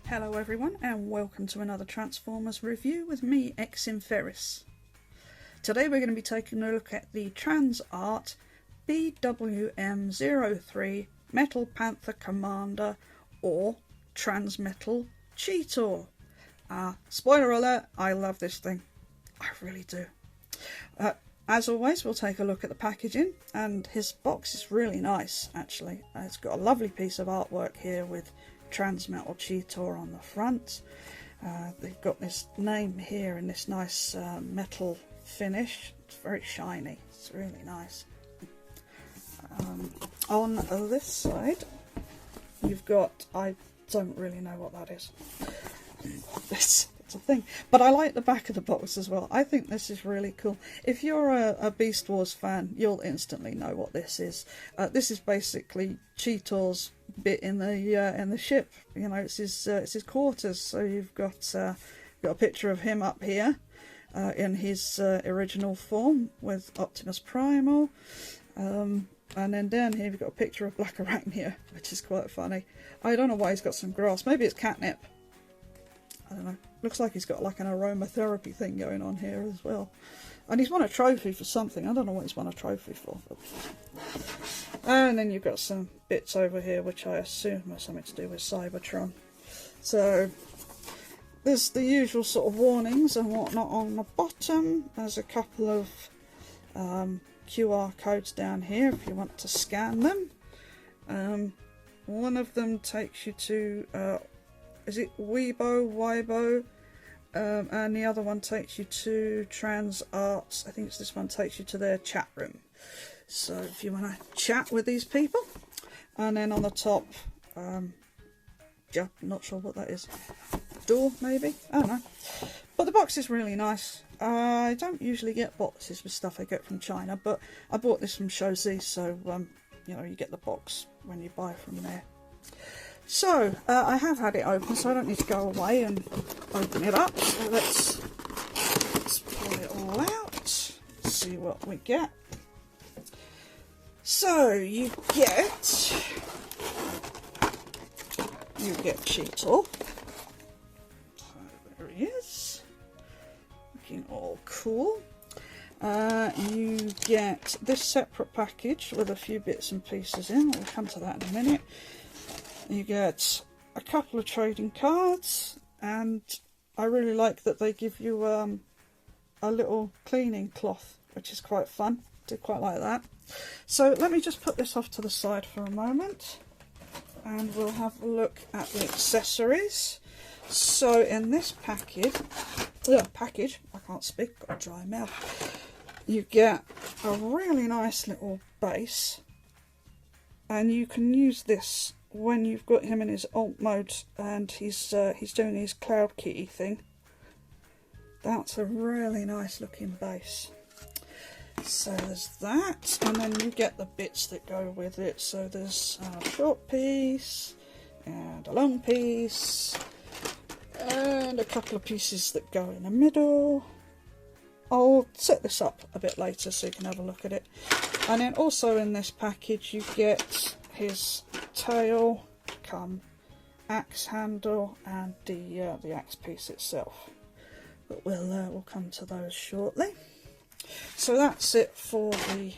Hello everyone and welcome to another Transformers review with me, Ferris. Today we're going to be taking a look at the TransArt BWM-03 Metal Panther Commander or Transmetal Cheetor. Spoiler alert, I love this thing. I really do. As always, we'll take a look at the packaging, and his box is really nice actually. It's got a lovely piece of artwork here with Transmetal Cheetor on the front. They've got this name here in this nice metal finish. It's very shiny, it's really nice. On this side you've got, I don't really know what that is. It's a thing, but I like the back of the box as well. I think this is really cool. If you're a Beast Wars fan, you'll instantly know what this is. This is basically Cheetor's bit in the ship. You know, it's his quarters. So you've got a picture of him up here in his original form with Optimus Primal, and then down here you've got a picture of Black Arachnia, which is quite funny. I don't know why he's got some grass. Maybe it's catnip. I don't know. Looks like he's got like an aromatherapy thing going on here as well. And he's won a trophy for something. I don't know what he's won a trophy for. But... And then you've got some bits over here which I assume are something to do with Cybertron. So there's the usual sort of warnings and whatnot on the bottom. There's a couple of QR codes down here if you want to scan them. One of them takes you to... is it Weibo, and the other one takes you to TransArt. I think it's this one takes you to their chat room. So if you want to chat with these people, and then on the top, yeah, not sure what that is. Door maybe? I don't know. But the box is really nice. I don't usually get boxes with stuff I get from China, but I bought this from Shozi, so you know, you get the box when you buy from there. So, I have had it open, so I don't need to go away and open it up. So let's pull it all out, see what we get. So, you get Cheetor. So, there he is, looking all cool. You get this separate package with a few bits and pieces in. We'll come to that in a minute. You get a couple of trading cards, and I really like that they give you a little cleaning cloth, which is quite fun. I do quite like that. So let me just put this off to the side for a moment, and we'll have a look at the accessories. So in this package, I can't speak, got a dry mouth. You get a really nice little base, and you can use this when you've got him in his alt mode and he's doing his cloud kitty thing. That's a really nice looking base. So there's that, and then you get the bits that go with it. So there's a short piece and a long piece and a couple of pieces that go in the middle. I'll set this up a bit later so you can have a look at it. And then also in this package you get his tail, axe handle, and the axe piece itself. But we'll come to those shortly. So that's it for the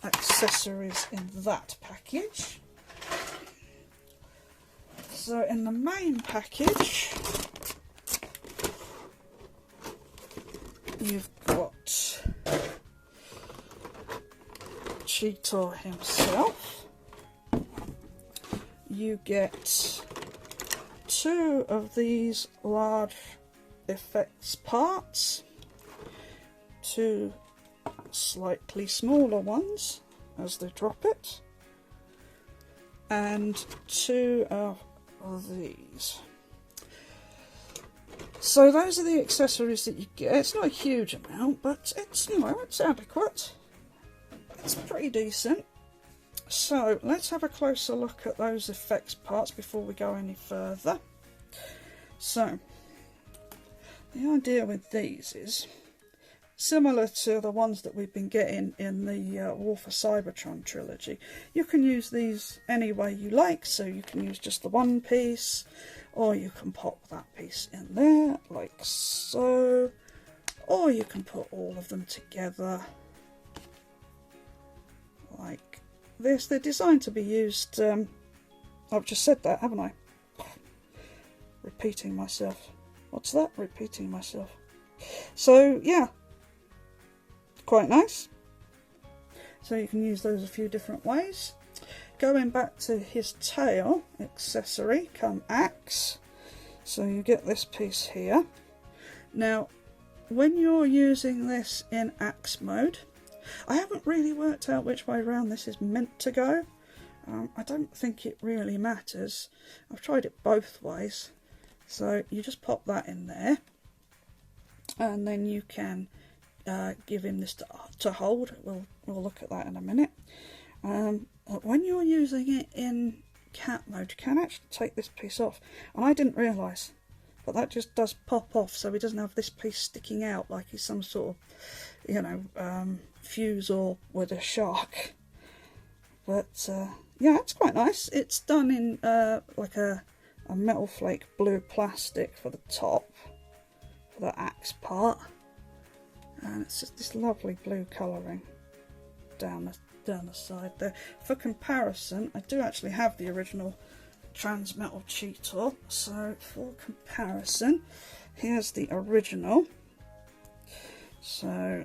accessories in that package. So in the main package, you've got Cheetor himself. You get two of these large effects parts, two slightly smaller ones as they drop it, and two of these. So those are the accessories that you get. It's not a huge amount, but it's, you know, it's adequate. It's pretty decent. So let's have a closer look at those effects parts before we go any further. So the idea with these is similar to the ones that we've been getting in the War for Cybertron trilogy. You can use these any way you like, so you can use just the one piece, or you can pop that piece in there like so, or you can put all of them together like this. They're designed to be used, I've just said that, haven't I? Repeating myself. What's that? Repeating myself. So yeah, quite nice. So you can use those a few different ways. Going back to his tail, accessory, come axe. So you get this piece here. Now, when you're using this in axe mode, I haven't really worked out which way around this is meant to go. I don't think it really matters. I've tried it both ways. So you just pop that in there, and then you can give him this to hold. We'll look at that in a minute. When you're using it in cat mode, you can actually take this piece off, and I didn't realise, but that just does pop off, so he doesn't have this piece sticking out like he's some sort of, you know, fuse or with a shark. But yeah, it's quite nice. It's done in like a metal flake blue plastic for the top, for the axe part, and it's just this lovely blue colouring down the side there. For comparison, I do actually have the original Transmetal Cheetor, so for comparison, here's the original. So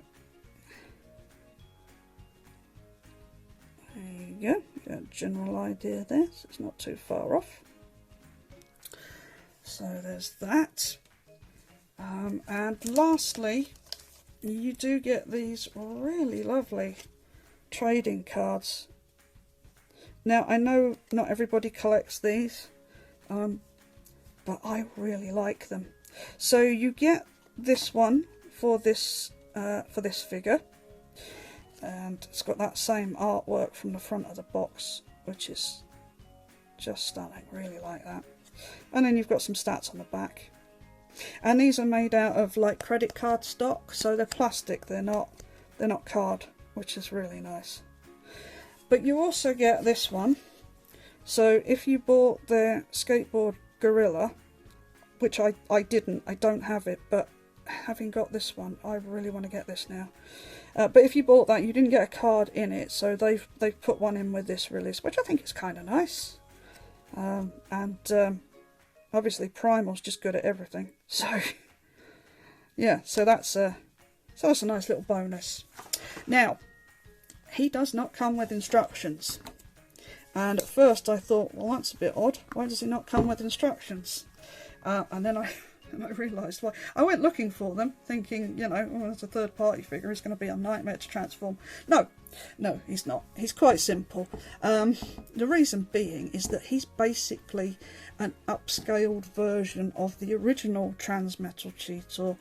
there you go, you get a general idea there, so it's not too far off. So there's that. And lastly, you do get these really lovely trading cards. Now, I know not everybody collects these, but I really like them. So you get this one for this figure, and it's got that same artwork from the front of the box, which is just stunning. Really like that. And then you've got some stats on the back, and these are made out of like credit card stock, so they're plastic. They're not card, which is really nice. But you also get this one. So if you bought the skateboard gorilla, which I don't have it, but having got this one, I really want to get this now. But if you bought that, you didn't get a card in it, so they've put one in with this release, which I think is kind of nice. Obviously Primal's just good at everything, so yeah, so that's a nice little bonus. Now, he does not come with instructions, and at first I thought, well, that's a bit odd, why does he not come with instructions? And then I realised why. I went looking for them, thinking, you know, oh, it's a third party figure, it's going to be a nightmare to transform. No, he's not. He's quite simple. The reason being is that he's basically an upscaled version of the original Transmetal Cheetor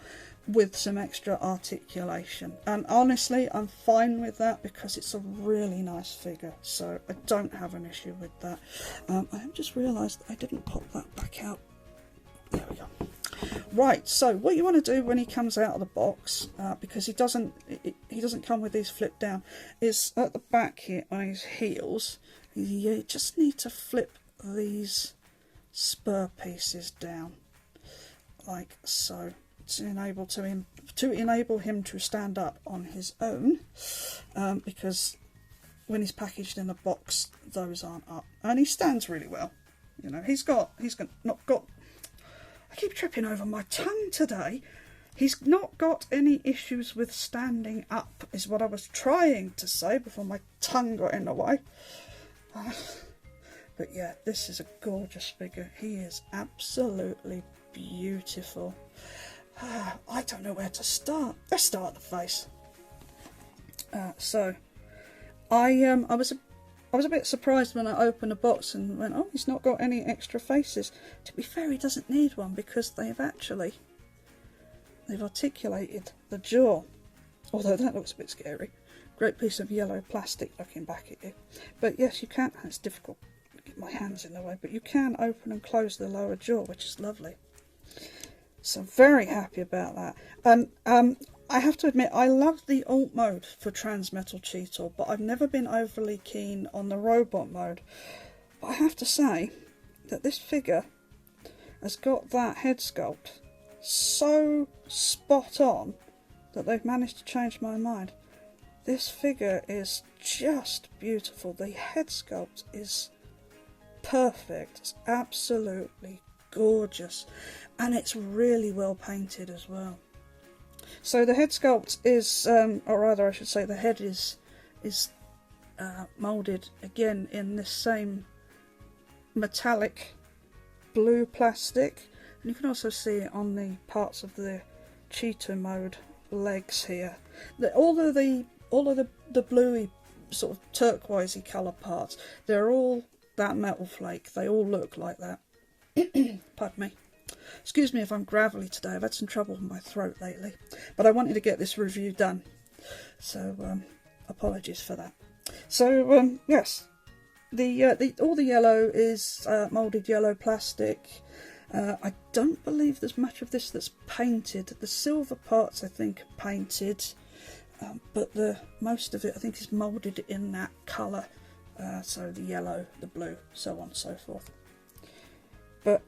with some extra articulation. And honestly, I'm fine with that because it's a really nice figure, so I don't have an issue with that. I have just realised I didn't pop that back out. There we go. Right, so what you want to do when he comes out of the box, because he doesn't come with these flip down, is at the back here on his heels, you just need to flip these spur pieces down like so to enable him to stand up on his own, because when he's packaged in a box, those aren't up, and he stands really well. You know, I keep tripping over my tongue today. He's not got any issues with standing up, is what I was trying to say before my tongue got in the way. But yeah, this is a gorgeous figure. He is absolutely beautiful. I don't know where to start. Let's start at the face. So I was a bit surprised when I opened the box and went, oh, he's not got any extra faces. To be fair, he doesn't need one because they've articulated the jaw. Although that looks a bit scary. Great piece of yellow plastic looking back at you. But yes, you can. It's difficult to get my hands in the way, but you can open and close the lower jaw, which is lovely. So very happy about that. And I have to admit, I love the alt mode for Transmetal Cheetor, but I've never been overly keen on the robot mode. But I have to say that this figure, has got that head sculpt so spot on that they've managed to change my mind. This figure is just beautiful. The head sculpt is perfect. It's absolutely gorgeous, and it's really well painted as well. So the head sculpt is, or rather I should say the head is moulded again in this same metallic blue plastic, and you can also see it on the parts of the Cheetor mode legs here. All of the bluey sort of turquoisey colour parts, they're all that metal flake. They all look like that. Pardon me. Excuse me if I'm gravelly today. I've had some trouble with my throat lately, but I wanted to get this review done, so apologies for that. So yes, all the yellow is moulded yellow plastic. I don't believe there's much of this that's painted. The silver parts I think are painted, but most of it I think is moulded in that colour. So the yellow, the blue, so on and so forth. But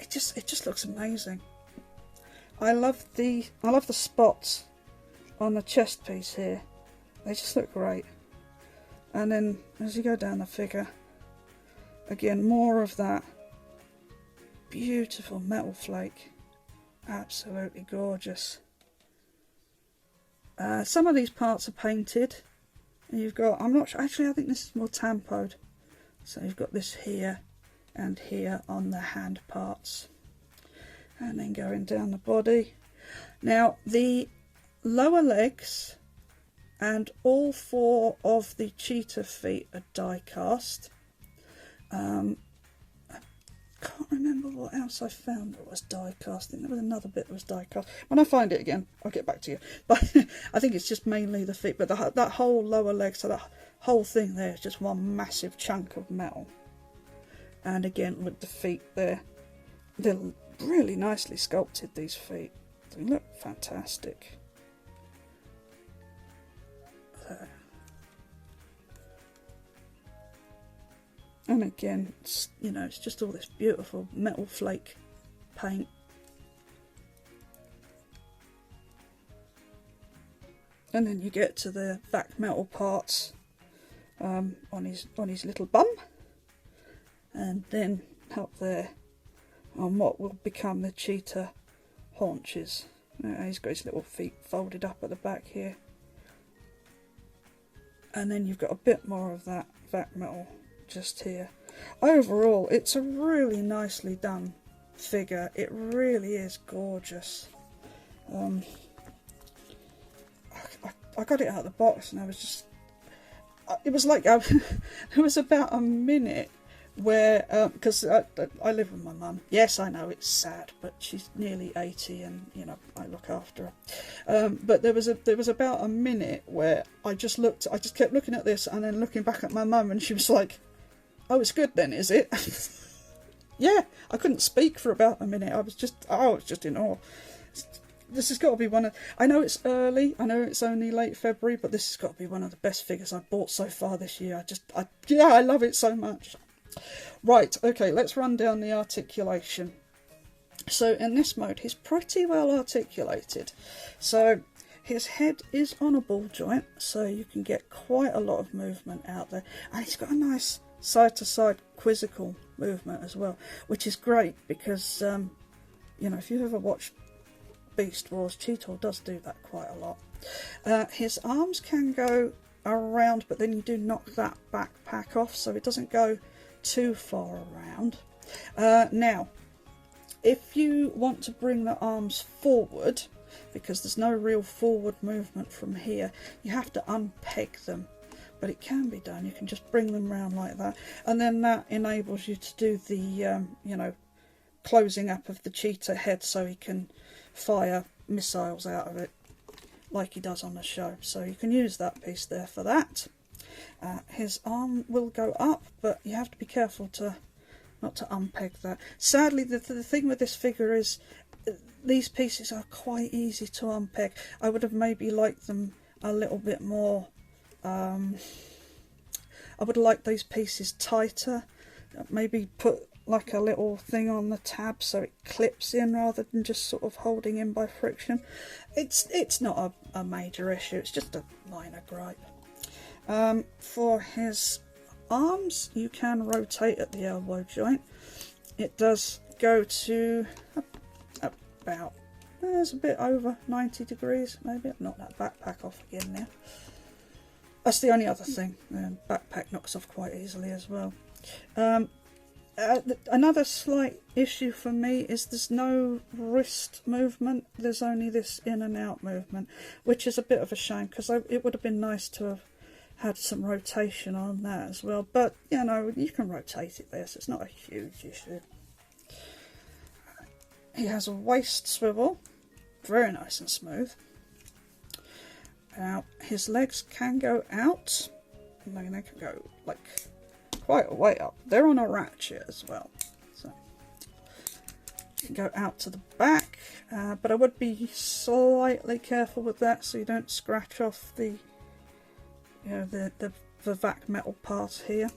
it just looks amazing. I love the spots on the chest piece here. They just look great. And then as you go down the figure, again more of that beautiful metal flake. Absolutely gorgeous. Some of these parts are painted. And you've got, I'm not sure, actually I think this is more tampoed. So you've got this here and here on the hand parts. And then going down the body. Now the lower legs and all 4 of the Cheetor feet are die cast. I can't remember what else I found that was die cast. I think there was another bit that was die cast. When I find it again, I'll get back to you. But I think it's just mainly the feet. But that whole lower leg, so that whole thing there is just one massive chunk of metal. And again, with the feet there, they're really nicely sculpted, these feet. They look fantastic. And again, it's, you know, it's just all this beautiful metal flake paint. And then you get to the back metal parts on his little bum, and then up there on what will become the Cheetor haunches. He's got his little feet folded up at the back here, and then you've got a bit more of that back metal just here. Overall, it's a really nicely done figure. It really is gorgeous. I got it out of the box and I was just, it was like, there was about a minute where, because I live with my mum. Yes, I know it's sad, but she's nearly 80 and, you know, I look after her. But there was about a minute where I just kept looking at this and then looking back at my mum, and she was like, "Oh, it's good then, is it?" Yeah, I couldn't speak for about a minute. I was just in awe. This has got to be one of, I know it's early, I know it's only late February, but this has got to be one of the best figures I've bought so far this year. I love it so much. Right, okay, let's run down the articulation. So in this mode, he's pretty well articulated. So his head is on a ball joint, so you can get quite a lot of movement out there. And he's got a nice side-to-side quizzical movement as well, which is great because, you know, if you've ever watched Beast Wars, Cheetor does do that quite a lot. His arms can go around, but then you do knock that backpack off, so it doesn't go too far around. Now, if you want to bring the arms forward, because there's no real forward movement from here, you have to unpeg them. But it can be done. You can just bring them round like that, and then that enables you to do the, you know, closing up of the Cheetor head, so he can fire missiles out of it like he does on the show. So you can use that piece there for that. His arm will go up, but you have to be careful not to unpeg that. Sadly, the thing with this figure is these pieces are quite easy to unpeg. I would have maybe liked them a little bit more. I would have liked these pieces tighter. Maybe put like a little thing on the tab so it clips in rather than just sort of holding in by friction. It's not a major issue, it's just a minor gripe. For his arms, you can rotate at the elbow joint. It does go to about, there's a bit over 90 degrees maybe. I've knocked that backpack off again now. That's the only other thing. Backpack knocks off quite easily as well. Another slight issue for me is there's no wrist movement. There's only this in and out movement, which is a bit of a shame because it would have been nice to have had some rotation on that as well. But you know, you can rotate it there, so it's not a huge issue. He has a waist swivel, very nice and smooth. Now his legs can go out. I mean, they can go like quite a way up. They're on a ratchet as well, so you can go out to the back, but I would be slightly careful with that so you don't scratch off the, you know, the vac metal part here.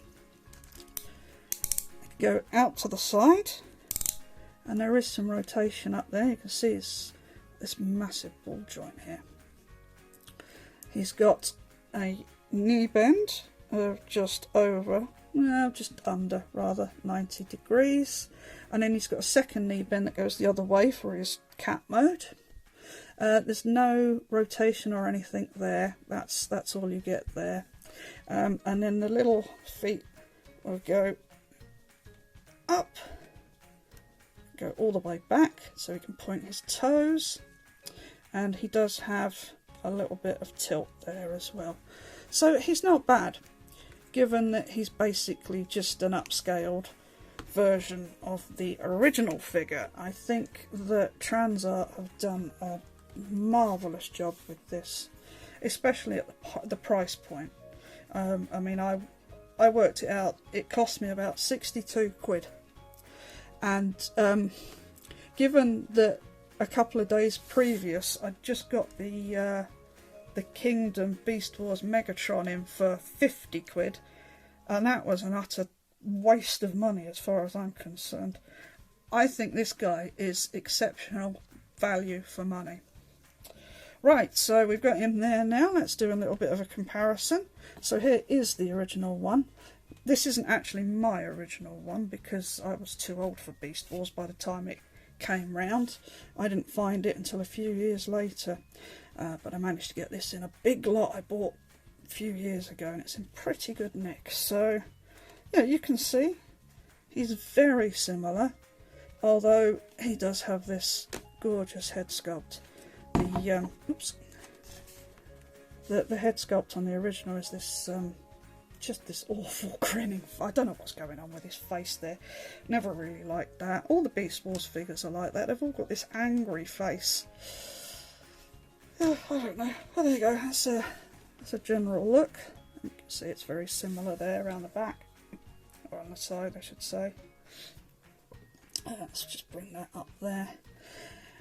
Go out to the side, and there is some rotation up there. You can see it's this massive ball joint here. He's got a knee bend of just over, well, just under rather, 90 degrees, and then he's got a second knee bend that goes the other way for his cat mode. There's no rotation or anything there. That's all you get there. And then the little feet will go up, go all the way back, so he can point his toes, and he does have a little bit of tilt there as well. So he's not bad, given that he's basically just an upscaled version of the original figure. I think that TransArt have done a marvellous job with this, especially at the price point. I mean, I worked it out. It cost me about 62 quid. And given that a couple of days previous I'd just got the Kingdom Beast Wars Megatron in for 50 quid, and that was an utter waste of money as far as I'm concerned. I think this guy is exceptional value for money. Right, so we've got him there now. Let's do a little bit of a comparison. So here is the original one. This isn't actually my original one because I was too old for Beast Wars by the time it came round. I didn't find it until a few years later, but I managed to get this in a big lot I bought a few years ago, and it's in pretty good nick. So yeah, you can see he's very similar, although he does have this gorgeous head sculpt. The head sculpt on the original is this just this awful grinning. I don't know what's going on with his face there. Never really liked that. All the Beast Wars figures are like that. They've all got this angry face. I don't know. Well, there you go. That's a general look. You can see it's very similar there around the back, or on the side, I should say. Let's just bring that up there.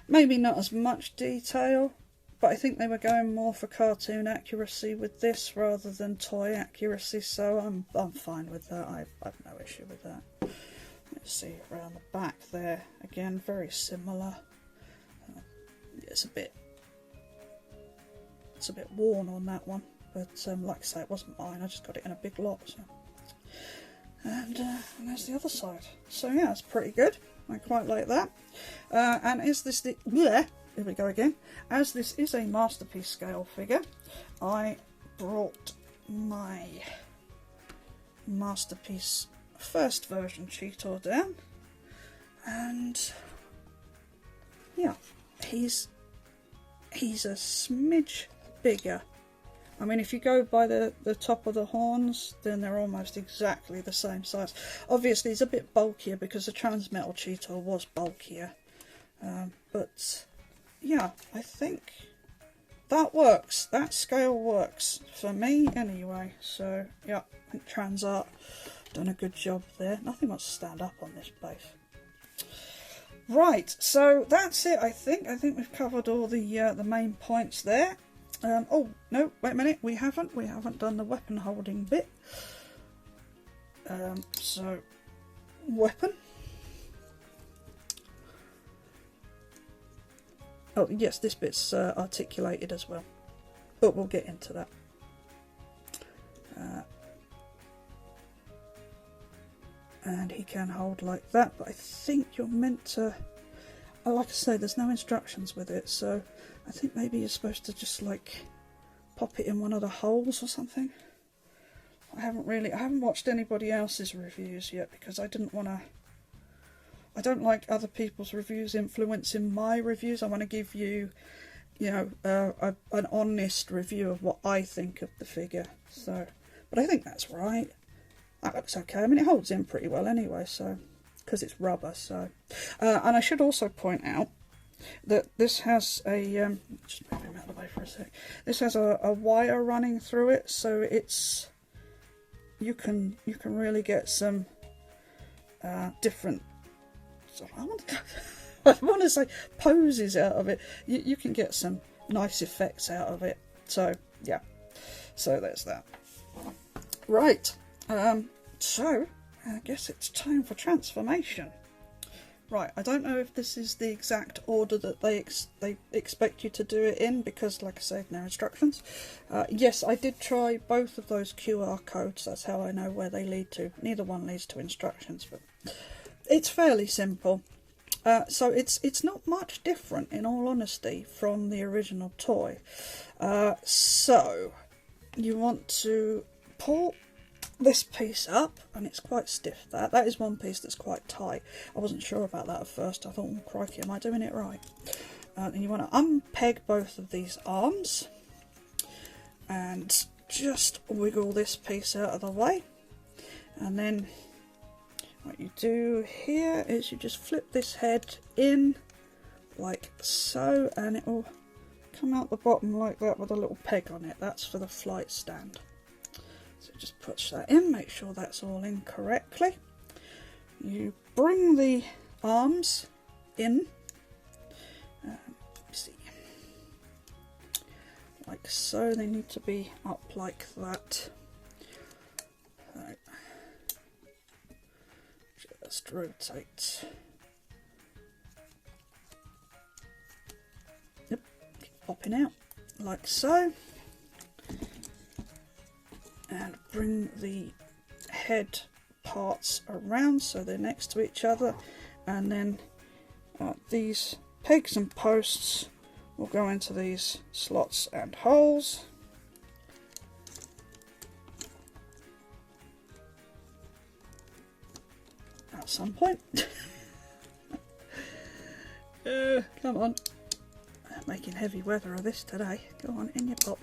Maybe not as much detail, but I think they were going more for cartoon accuracy with this rather than toy accuracy, so I'm fine with that. I've no issue with that. Let's see around the back there. Again, very similar. It's a bit worn on that one, but like I say, it wasn't mine. I just got it in a big lot. So. And there's the other side. So yeah, it's pretty good. I quite like that. And is this the... Here we go again. As this is a masterpiece scale figure, I brought my masterpiece first version Cheetor down, and yeah, he's a smidge bigger. I mean, if you go by the top of the horns, then they're almost exactly the same size. Obviously, he's a bit bulkier because the Transmetal Cheetor was bulkier. But, yeah, I think that works. That scale works. For me, anyway. So, yeah, I think TransArt done a good job there. Nothing wants to stand up on this base. Right, so that's it, I think. I think we've covered all the main points there. Oh, no, wait a minute, we haven't done the weapon holding bit. So, weapon. Oh yes, this bit's articulated as well, but we'll get into that. And he can hold like that, but I think you're meant to, like I say, there's no instructions with it, so I think maybe you're supposed to just like pop it in one of the holes or something. I haven't watched anybody else's reviews yet, because I don't like other people's reviews influencing my reviews. I want to give you, you know, an honest review of what I think of the figure. So, but I think that's right. That looks okay. I mean, it holds in pretty well anyway, so, because it's rubber. So, and I should also point out that this has a just move him out of the way for a sec. This has a wire running through it, so it's you can really get some different. I want to say poses out of it. You can get some nice effects out of it. So yeah, so there's that. Right. So I guess it's time for transformation. Right, I don't know if this is the exact order that they expect you to do it in, because like I said, no instructions. Yes, I did try both of those QR codes. That's how I know where they lead to. Neither one leads to instructions, but it's fairly simple. So it's not much different, in all honesty, from the original toy. So you want to pull this piece up, and it's quite stiff. That is one piece that's quite tight. I wasn't sure about that at first. I thought, oh, crikey, am I doing it right? And you want to unpeg both of these arms and just wiggle this piece out of the way, and then what you do here is you just flip this head in like so, and it will come out the bottom like that with a little peg on it. That's for the flight stand. So just push that in, make sure that's all in correctly. You bring the arms in, see, like so. They need to be up like that. Right. Just rotate. Yep, keep popping out like so. And bring the head parts around so they're next to each other, and then these pegs and posts will go into these slots and holes. At some point. Come on. Making heavy weather of this today. Go on, in your pop.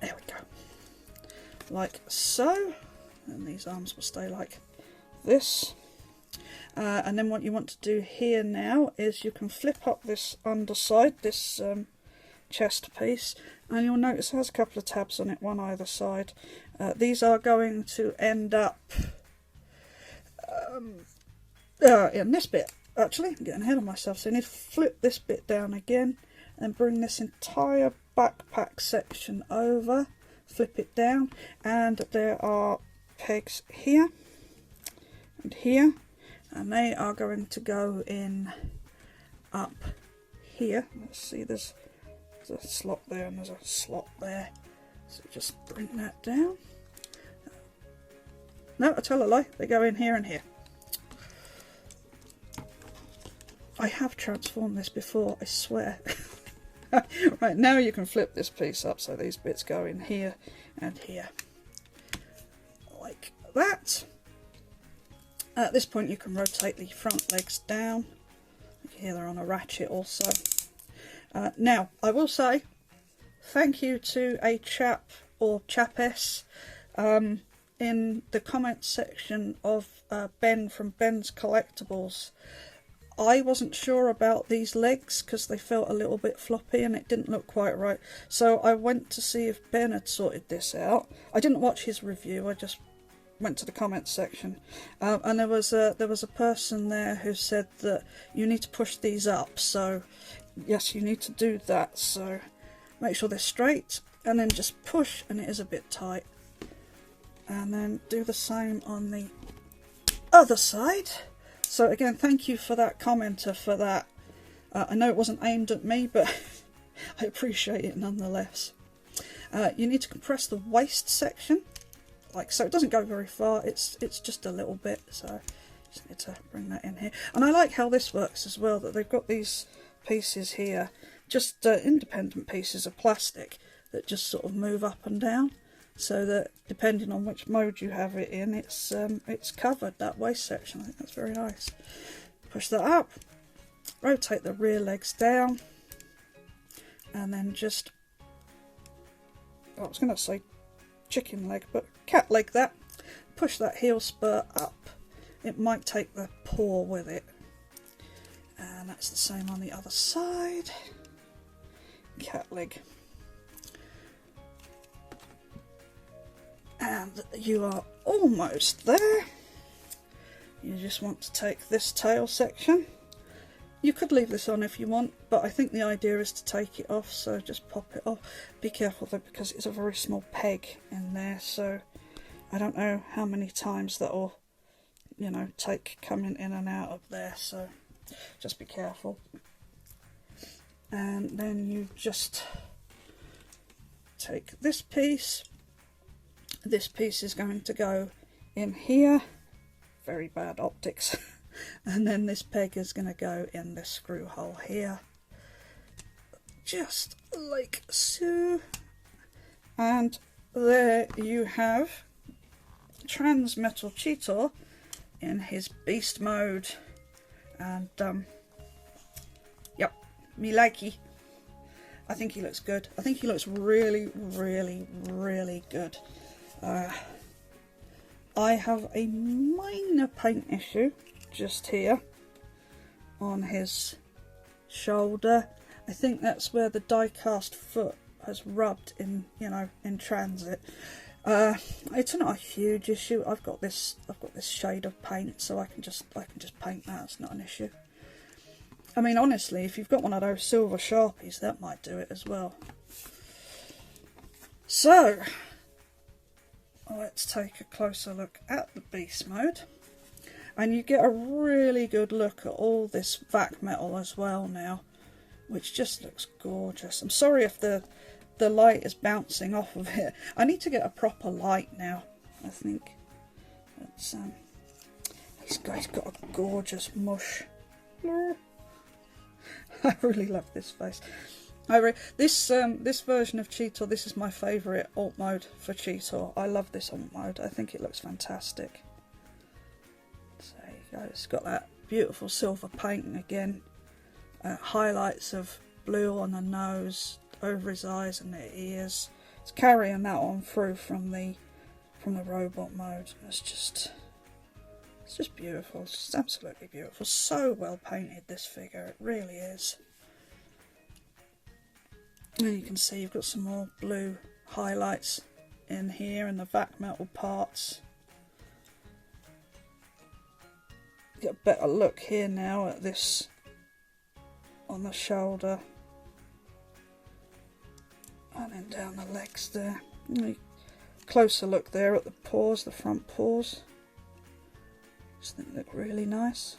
There we go. Like so. And these arms will stay like this. And then what you want to do here now is you can flip up this underside, this chest piece, and you'll notice it has a couple of tabs on it, one either side. These are going to end up in this bit. Actually, I'm getting ahead of myself, so you need to flip this bit down again and bring this entire backpack section over, flip it down, and there are pegs here and here, and they are going to go in up here. Let's see, there's a slot there and there's a slot there, so just bring that down. No, I tell a lie, they go in here and here. I have transformed this before, I swear. Right, now you can flip this piece up so these bits go in here and here. Like that. At this point you can rotate the front legs down. Here they're on a ratchet also. Now, I will say thank you to a chap or chapess in the comments section of Ben from Ben's Collectibles. I wasn't sure about these legs because they felt a little bit floppy and it didn't look quite right. So I went to see if Ben had sorted this out. I didn't watch his review, I just went to the comments section. And there was a person there who said that you need to push these up. So yes, you need to do that. So make sure they're straight and then just push, and it is a bit tight. And then do the same on the other side. So again, thank you for that commenter for that. I know it wasn't aimed at me, but I appreciate it nonetheless. You need to compress the waist section, like so. It doesn't go very far. It's just a little bit. So just need to bring that in here. And I like how this works as well. That they've got these pieces here, just independent pieces of plastic that just sort of move up and down, so that depending on which mode you have it in, it's covered, that waist section. I think that's very nice. Push that up, rotate the rear legs down, and then just, I was going to say chicken leg, but cat leg that. Push that heel spur up. It might take the paw with it. And that's the same on the other side. Cat leg. And you are almost there. You just want to take this tail section. You could leave this on if you want, but I think the idea is to take it off, so just pop it off. Be careful though, because it's a very small peg in there, so I don't know how many times that'll, you know, take coming in and out of there, so just be careful. And then you just take this piece. This piece is going to go in here. Very bad optics. And then this peg is going to go in this screw hole here. Just like so. And there you have Transmetal Cheetor in his beast mode. And yep, me likey. I think he looks good. I think he looks really, really, really good. I have a minor paint issue just here on his shoulder. I think that's where the die cast foot has rubbed in, you know, in transit. It's not a huge issue. I've got this shade of paint, so I can just paint that. It's not an issue. I mean, honestly, if you've got one of those silver Sharpies, that might do it as well. So let's take a closer look at the beast mode, and you get a really good look at all this vac metal as well now, which just looks gorgeous. I'm sorry if the light is bouncing off of it. I need to get a proper light now, I think. It's he's got a gorgeous mush. I really love this face. This version of Cheetor, this is my favourite alt mode for Cheetor. I love this alt mode. I think it looks fantastic. So there you go. It's got that beautiful silver painting again. Highlights of blue on the nose, over his eyes and the ears. It's carrying that on through from the robot mode. It's just beautiful. It's just absolutely beautiful. So well painted, this figure. It really is. And you can see you've got some more blue highlights in here in the vac metal parts. Get a better look here now at this on the shoulder. And then down the legs there. Closer look there at the paws, the front paws. Just think they look really nice.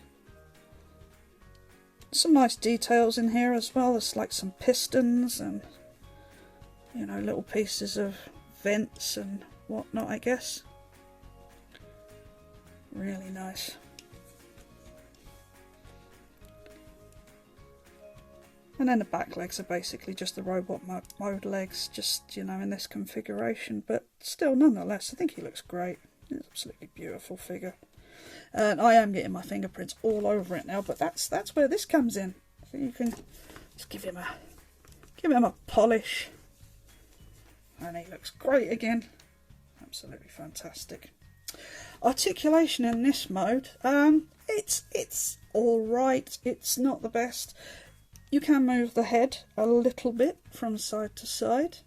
Some nice details in here as well. There's like some pistons and, you know, little pieces of vents and whatnot, I guess. Really nice. And then the back legs are basically just the robot mode legs, just, you know, in this configuration. But still, nonetheless, I think he looks great. He's an absolutely beautiful figure. And I am getting my fingerprints all over it now, but that's where this comes in. So you can just give him a polish, and he looks great again. Absolutely fantastic. Articulation in this mode, it's all right. It's not the best. You can move the head a little bit from side to side.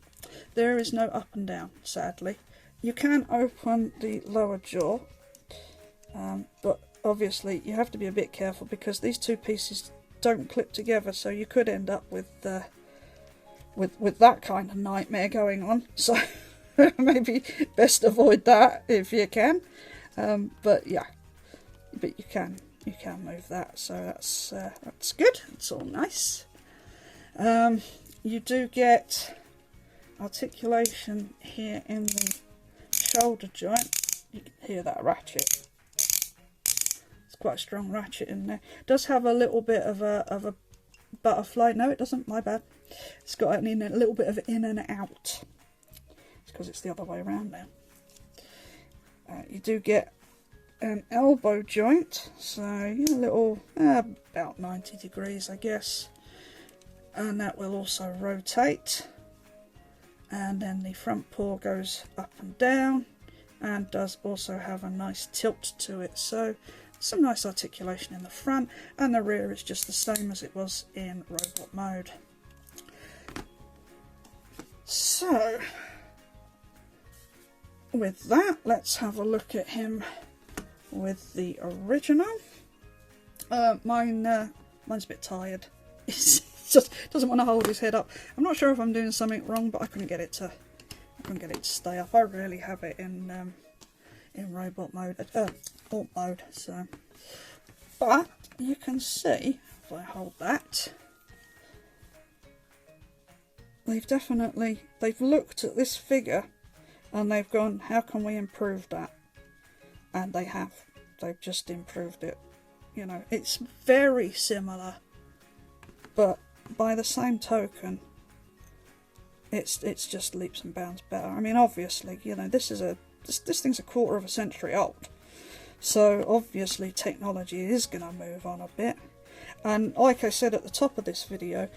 There is no up and down, sadly. You can open the lower jaw. But obviously you have to be a bit careful because these two pieces don't clip together, so you could end up with that kind of nightmare going on. So maybe best avoid that if you can. But yeah, but you can you can move that, so that's good. It's all nice. You do get articulation here in the shoulder joint. You can hear that ratchet. It's quite a strong ratchet in there. It does have a little bit of a butterfly. No, it doesn't. My bad. It's got a little bit of in and out. It's because it's the other way around now. You do get an elbow joint, so a little about 90 degrees, I guess, and that will also rotate. And then the front paw goes up and down, and does also have a nice tilt to it. So some nice articulation in the front, and the rear is just the same as it was in robot mode. So with that, let's have a look at him with the original. Mine's a bit tired. It just doesn't want to hold his head up. I'm not sure if I'm doing something wrong, but I couldn't get it to stay up. I rarely have it in robot mode, alt mode. So, but you can see if I hold that, they've looked at this figure and they've gone, how can we improve that? And they have. They've just improved it. It's very similar, but by the same token, it's just leaps and bounds better. I mean, obviously, this thing's a quarter of a century old, so obviously technology is going to move on a bit. And like I said at the top of this video,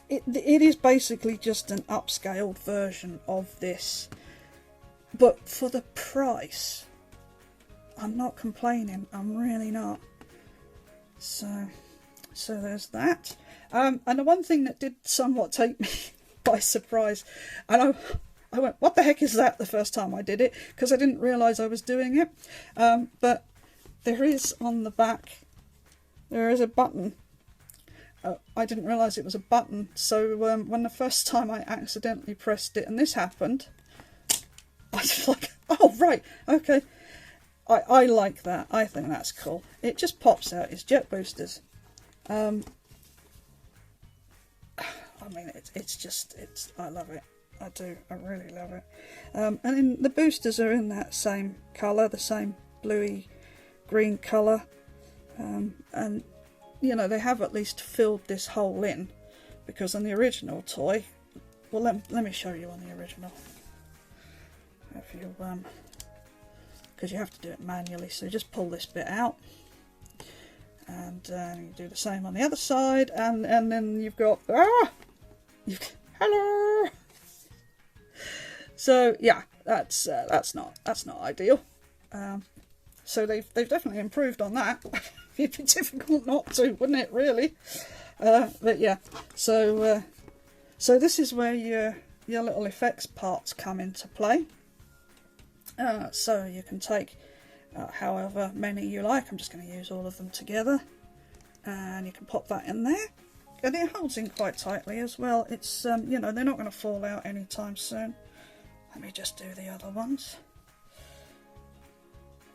it is basically just an upscaled version of this, but for the price, I'm not complaining. I'm really not. So there's that. And the one thing that did somewhat take me by surprise, and I went, what the heck is that, the first time I did it, because I didn't realise I was doing it. But there is on the back, there is a button. I didn't realise it was a button, so when the first time I accidentally pressed it and this happened, I was like, oh right, okay. I like that. I think that's cool. It just pops out. It's jet boosters. I mean, I love it. I do. I really love it. And then the boosters are in that same colour, the same bluey green colour. And they have at least filled this hole in, because on the original toy, well, let me show you on the original. If you because you have to do it manually, so just pull this bit out, and you do the same on the other side, and then you've got hello. So yeah, that's not ideal. So they've definitely improved on that. It'd be difficult not to, wouldn't it, really? But yeah, so this is where your little effects parts come into play. So you can take however many you like. I'm just going to use all of them together, and you can pop that in there, and it holds in quite tightly as well. It's they're not going to fall out anytime soon. Let me just do the other ones.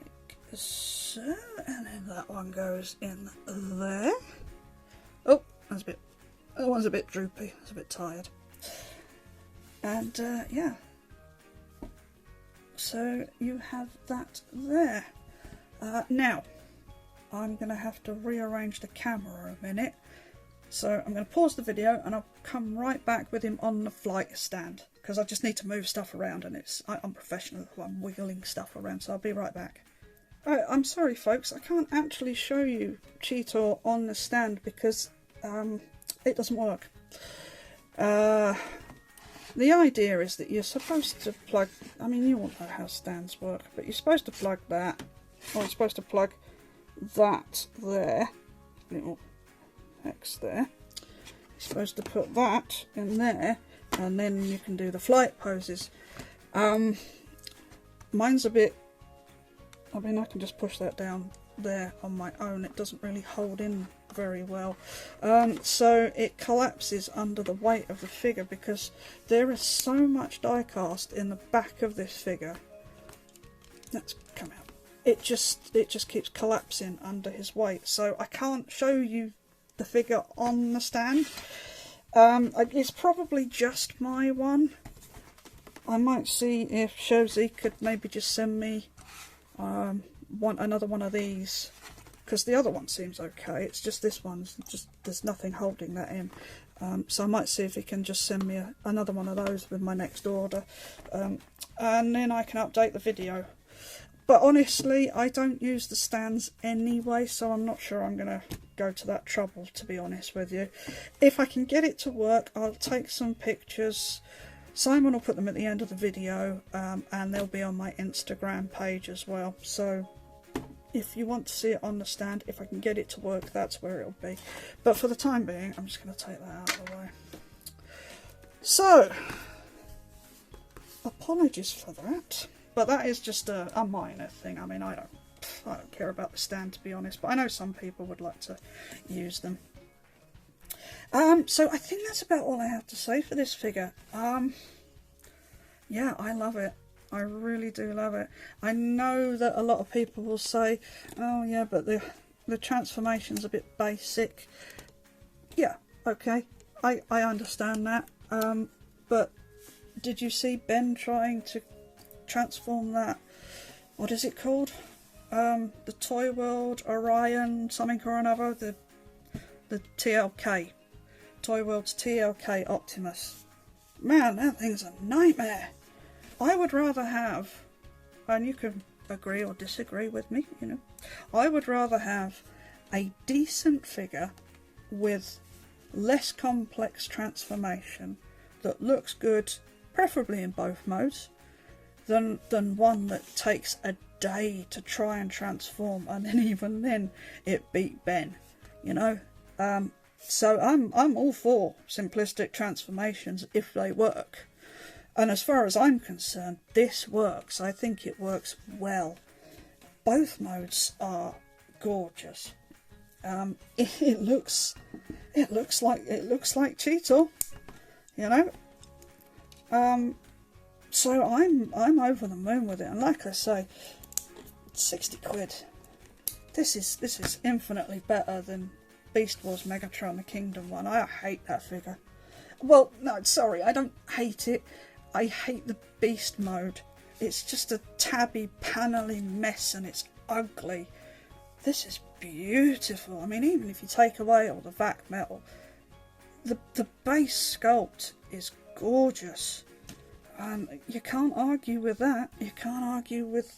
Like so, and then that one goes in there. Oh, that one's a bit droopy. It's a bit tired. And yeah. So you have that there. Now, I'm going to have to rearrange the camera a minute. So I'm going to pause the video and I'll come right back with him on the flight stand, because I just need to move stuff around, and I'm professional, I'm wiggling stuff around, so I'll be right back. I'm sorry folks, I can't actually show you Cheetor on the stand because it doesn't work. The idea is that you're supposed to plug, I mean, you all know how stands work, but you're supposed to plug that, or you're supposed to plug that there, little X there. You're supposed to put that in there, and then you can do the flight poses. Mine's a bit, I mean, I can just push that down there on my own. It doesn't really hold in very well, so it collapses under the weight of the figure, because there is so much die cast in the back of this figure. Let's come out. it just keeps collapsing under his weight. So I can't show you the figure on the stand. It's probably just my one. I might see if Shozy could maybe just send me another one of these, because the other one seems okay. It's just this one's just, there's nothing holding that in. So I might see if he can just send me another one of those with my next order, and then I can update the video. But honestly, I don't use the stands anyway, so I'm not sure I'm going to go to that trouble, to be honest with you. If I can get it to work, I'll take some pictures. Simon will put them at the end of the video, and they'll be on my Instagram page as well. So if you want to see it on the stand, if I can get it to work, that's where it'll be. But for the time being, I'm just going to take that out of the way. So, apologies for that. But that is just a minor thing. I mean, I don't care about the stand, to be honest. But I know some people would like to use them. So I think that's about all I have to say for this figure. Yeah, I love it. I really do love it. I know that a lot of people will say, oh yeah, but the transformation's a bit basic. Yeah, okay, I understand that. But did you see Ben trying to transform that, what is it called? The Toy World Orion something or another, the TLK. Toy World's TLK Optimus. Man, that thing's a nightmare. I would rather have, and you can agree or disagree with me, you know, I would rather have a decent figure with less complex transformation that looks good, preferably in both modes, than one that takes a day to try and transform, and then even then it beat Ben, you know. So I'm all for simplistic transformations if they work. And as far as I'm concerned, this works. I think it works well. Both modes are gorgeous. It looks like Cheetor, you know. So I'm over the moon with it, and like I say, 60 quid. This is infinitely better than Beast Wars Megatron, the Kingdom one. I hate that figure. Well, no, sorry, I don't hate it. I hate the Beast mode. It's just a tabby, panelly mess, and it's ugly. This is beautiful. I mean, even if you take away all the vac metal, the base sculpt is gorgeous. And you can't argue with that. You can't argue with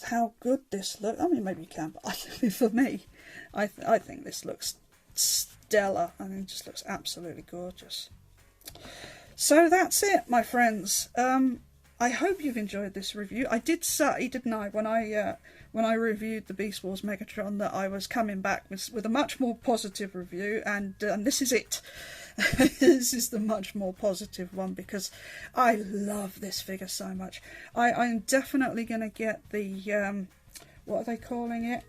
how good this looks. I mean, maybe you can, but for me, I think this looks stellar. I mean, it just looks absolutely gorgeous. So that's it, my friends. I hope you've enjoyed this review. I did say, didn't I, when I reviewed the Beast Wars Megatron, that I was coming back with a much more positive review, and this is it. This is the much more positive one, because I love this figure so much. I'm definitely going to get the, what are they calling it?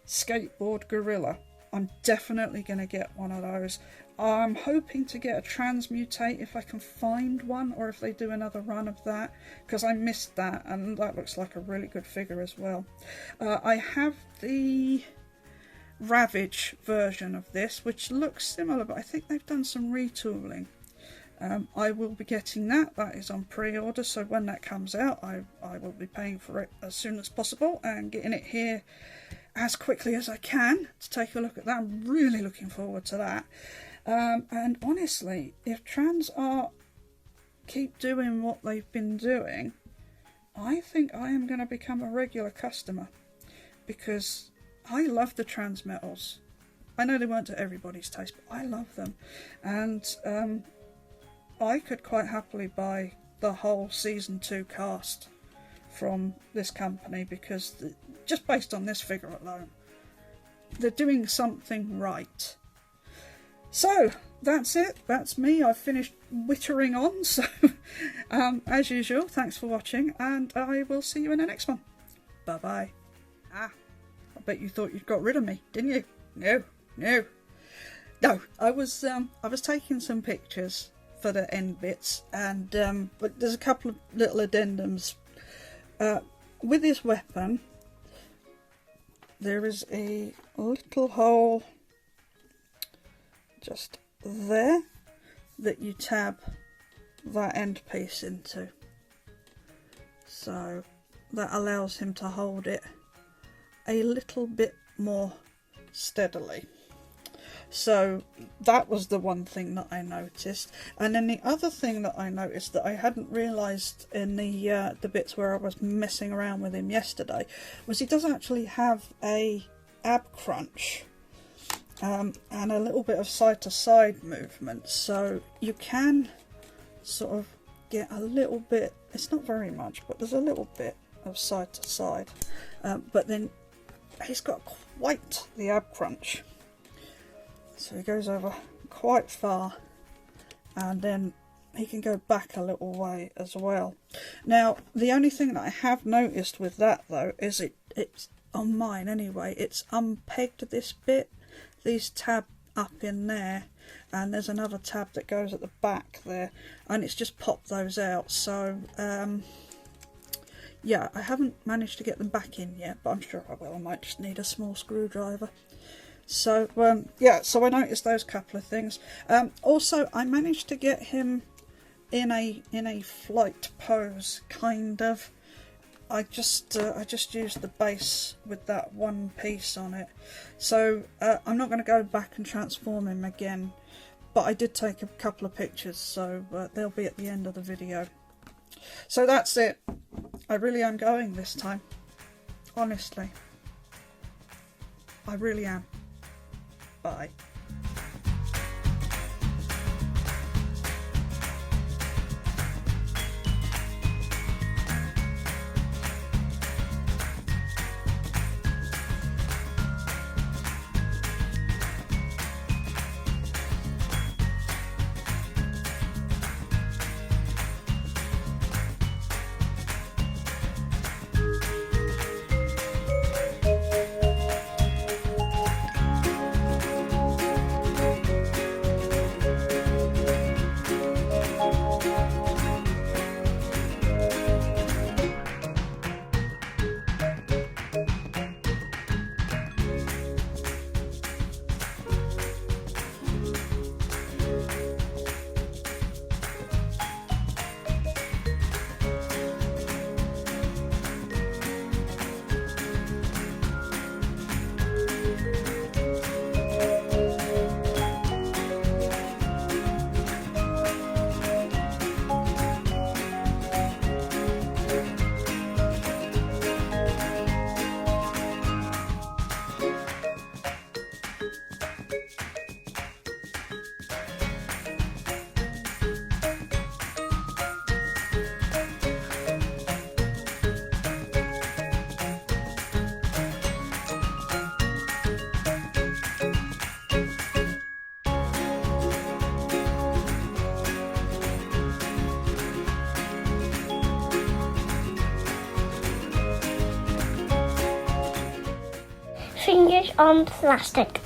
Skateboard Gorilla. I'm definitely going to get one of those. I'm hoping to get a Transmutate if I can find one, or if they do another run of that, because I missed that, and that looks like a really good figure as well. I have the Ravage version of this, which looks similar, but I think they've done some retooling. I will be getting that. That is on pre-order, so when that comes out, I will be paying for it as soon as possible and getting it here as quickly as I can to take a look at that. I'm really looking forward to that. And honestly, if TransArt keep doing what they've been doing, I think I am going to become a regular customer, because I love the Transmetals. I know they weren't to everybody's taste, but I love them. And I could quite happily buy the whole Season 2 cast from this company, because just based on this figure alone, they're doing something right. So that's it. That's me. I've finished wittering on. So as usual, thanks for watching, and I will see you in the next one. Bye bye. I bet you thought you'd got rid of me, didn't you? No. I was taking some pictures for the end bits, and but there's a couple of little addendums. with his weapon, there is a little hole just there that you tab that end piece into. So that allows him to hold it a little bit more steadily. So that was the one thing that I noticed. And then the other thing that I noticed that I hadn't realised in the bits where I was messing around with him yesterday was he does actually have a ab crunch and a little bit of side to side movement. So you can sort of get a little bit, it's not very much, but there's a little bit of side to side. But then he's got quite the ab crunch. So he goes over quite far, and then he can go back a little way as well. Now, the only thing that I have noticed with that though is it's on mine anyway, it's unpegged this bit, these tab up in there, and there's another tab that goes at the back there, and it's just popped those out. So yeah, I haven't managed to get them back in yet, but I'm sure I will. I might just need a small screwdriver. So yeah, so I noticed those couple of things. Also, I managed to get him in a flight pose, kind of. I just used the base with that one piece on it. So I'm not going to go back and transform him again, but I did take a couple of pictures, so they'll be at the end of the video. So that's it. I really am going this time. Honestly. I really am. Bye. Fingers on plastic.